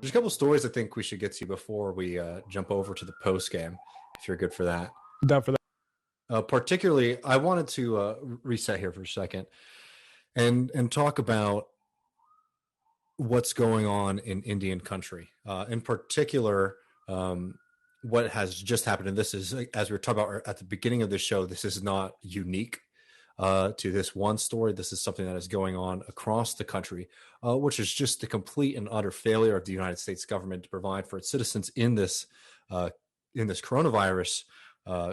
There's a couple stories I think we should get to before we jump over to the post game, if you're good for that. Down for that. Particularly, I wanted to reset here for a second and talk about what's going on in Indian country. In particular, what has just happened. And this is, as we were talking about at the beginning of the show, this is not unique to this one story. This is something that is going on across the country, which is just the complete and utter failure of the United States government to provide for its citizens in this coronavirus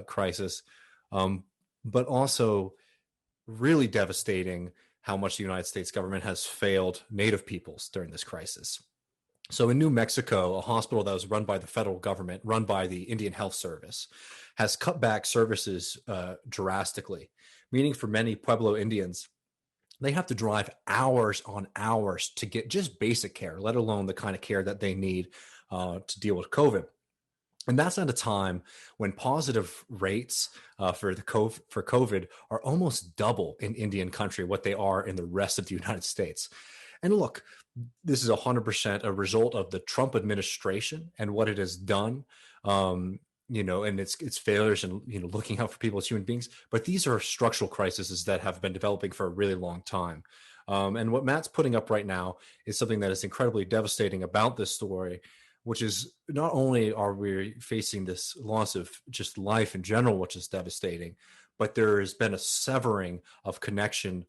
crisis, but also really devastating how much the United States government has failed Native peoples during this crisis. So in New Mexico, a hospital that was run by the federal government, run by the Indian Health Service, has cut back services drastically, meaning for many Pueblo Indians, they have to drive hours on hours to get just basic care, let alone the kind of care that they need to deal with COVID. And that's at a time when positive rates for COVID are almost double in Indian country what they are in the rest of the United States. And look, this is 100% a result of the Trump administration and what it has done, and its failures and looking out for people as human beings. But these are structural crises that have been developing for a really long time. And what Matt's putting up right now is something that is incredibly devastating about this story, which is not only are we facing this loss of just life in general, which is devastating, but there has been a severing of connection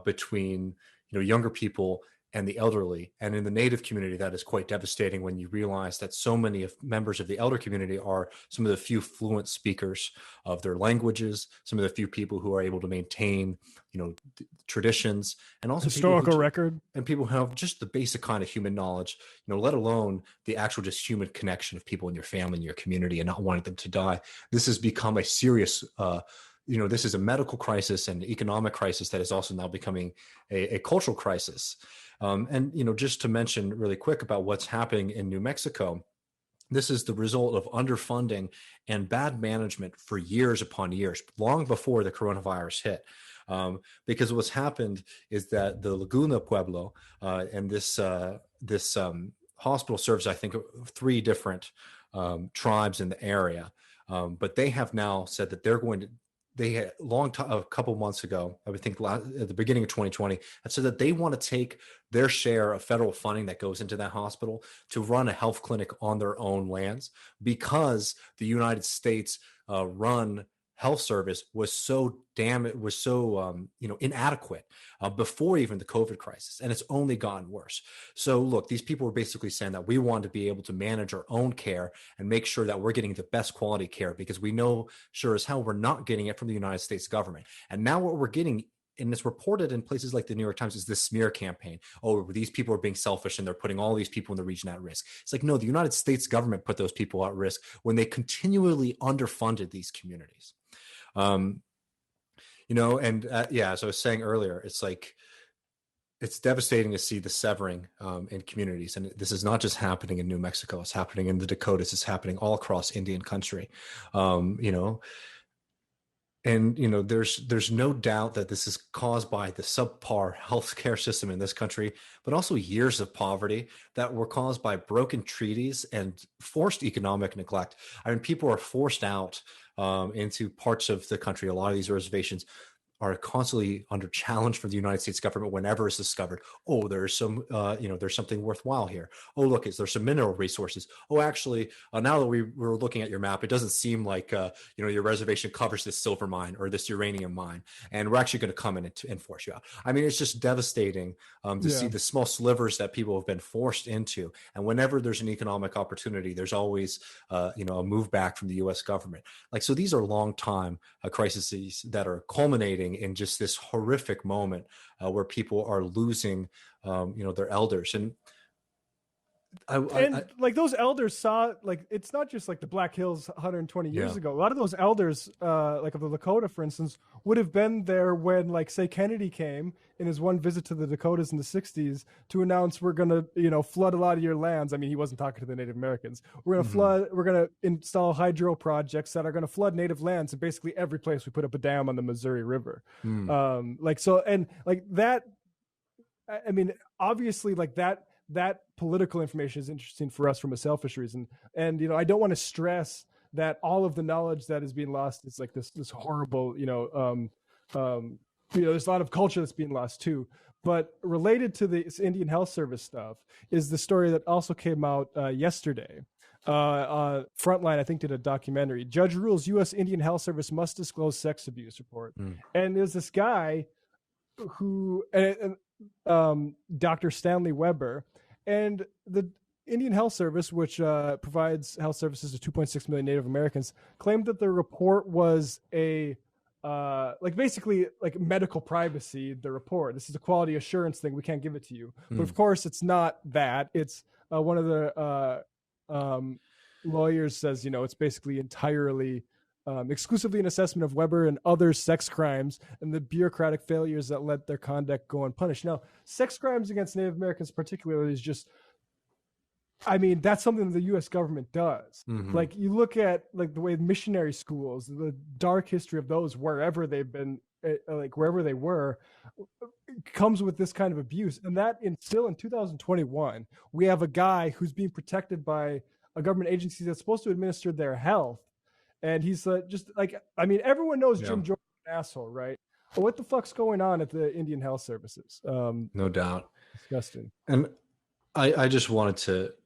between younger people and the elderly. And in the Native community, that is quite devastating when you realize that so many of members of the elder community are some of the few fluent speakers of their languages, some of the few people who are able to maintain, traditions, and also historical record, and people who have just the basic kind of human knowledge, let alone the actual just human connection of people in your family and your community and not wanting them to die. This has become a serious this is a medical crisis and economic crisis that is also now becoming a cultural crisis. And just to mention really quick about what's happening in New Mexico, this is the result of underfunding and bad management for years upon years, long before the coronavirus hit. Because what's happened is that the Laguna Pueblo and this hospital serves, I think, 3 different tribes in the area. But they have now said that they're going to. They had a couple months ago, I would think at the beginning of 2020, and said that they want to take their share of federal funding that goes into that hospital to run a health clinic on their own lands, because the United States run health service was so inadequate before even the COVID crisis, and it's only gotten worse. So look, these people were basically saying that we want to be able to manage our own care and make sure that we're getting the best quality care, because we know sure as hell we're not getting it from the United States government. And now what we're getting, and it's reported in places like the New York Times, is this smear campaign. Oh, these people are being selfish and they're putting all these people in the region at risk. It's like, no, the United States government put those people at risk when they continually underfunded these communities. As I was saying earlier, it's like, it's devastating to see the severing in communities. And this is not just happening in New Mexico. It's happening in the Dakotas. It's happening all across Indian country. There's no doubt that this is caused by the subpar healthcare system in this country, but also years of poverty that were caused by broken treaties and forced economic neglect. I mean, people are forced out into parts of the country. A lot of these reservations are constantly under challenge from the United States government whenever it's discovered, oh, there's there's something worthwhile here. Oh, look, is there some mineral resources? Oh, actually, now that we're looking at your map, it doesn't seem like, your reservation covers this silver mine or this uranium mine, and we're actually going to come in and force you out. I mean, it's just devastating to see the small slivers that people have been forced into. And whenever there's an economic opportunity, there's always, a move back from the U.S. government. So these are long time crises that are culminating in just this horrific moment where people are losing, their elders. And those elders saw, it's not just like the Black Hills 120 years ago. A lot of those elders, of the Lakota, for instance, would have been there when, say, Kennedy came in his one visit to the Dakotas in the 60s to announce we're going to, flood a lot of your lands. I mean, he wasn't talking to the Native Americans. We're going to flood, we're going to install hydro projects that are going to flood Native lands. And basically every place we put up a dam on the Missouri River. That, I mean, obviously, that that political information is interesting for us from a selfish reason. And I don't want to stress that all of the knowledge that is being lost is like this horrible, there's a lot of culture that's being lost too. But related to this Indian Health Service stuff is the story that also came out yesterday. Frontline, I think, did a documentary. Judge rules U.S. Indian Health Service must disclose sex abuse report. And there's this guy who, Dr. Stanley Weber, and the Indian Health Service, which provides health services to 2.6 million Native Americans, claimed that the report was basically medical privacy. The report, this is a quality assurance thing. We can't give it to you. But of course, it's not that. It's one of the lawyers says, it's basically entirely exclusively an assessment of Weber and other sex crimes and the bureaucratic failures that let their conduct go unpunished. Now, sex crimes against Native Americans particularly is just, that's something the U.S. government does. Like, you look at the way missionary schools, the dark history of those, wherever they've been, wherever they were, comes with this kind of abuse. And that still in 2021, we have a guy who's being protected by a government agency that's supposed to administer their health. And he's everyone knows Jim Jordan is an asshole, right? But what the fuck's going on at the Indian Health Services? No doubt. Disgusting. And I just wanted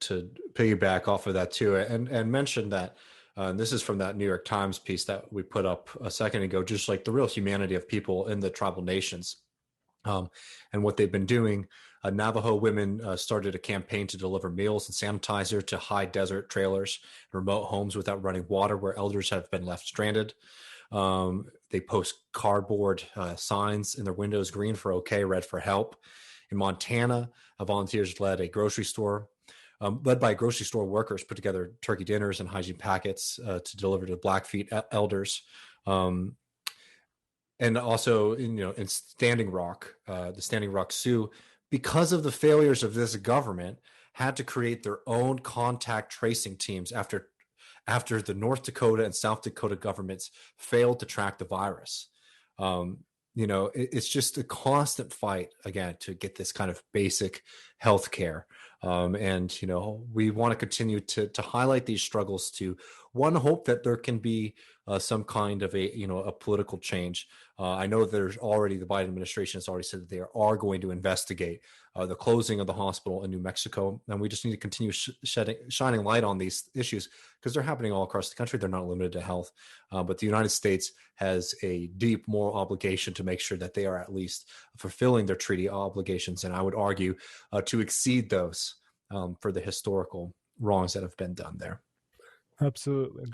to piggyback off of that too, and mention that this is from that New York Times piece that we put up a second ago, just like the real humanity of people in the tribal nations, and what they've been doing. Navajo women started a campaign to deliver meals and sanitizer to high desert trailers, remote homes without running water where elders have been left stranded. They post cardboard signs in their windows, green for okay, red for help. In Montana, volunteers led by grocery store workers, put together turkey dinners and hygiene packets to deliver to Blackfeet elders. And also, in Standing Rock, the Standing Rock Sioux, because of the failures of this government, had to create their own contact tracing teams after the North Dakota and South Dakota governments failed to track the virus. It's just a constant fight, again, to get this kind of basic health care. And we want to continue to highlight these struggles to, one, hope that there can be some kind of a political change. I know there's already, the Biden administration has already said that they are going to investigate the closing of the hospital in New Mexico. And we just need to continue shining light on these issues because they're happening all across the country. They're not limited to health. But the United States has a deep moral obligation to make sure that they are at least fulfilling their treaty obligations. And I would argue to exceed those for the historical wrongs that have been done there. Absolutely.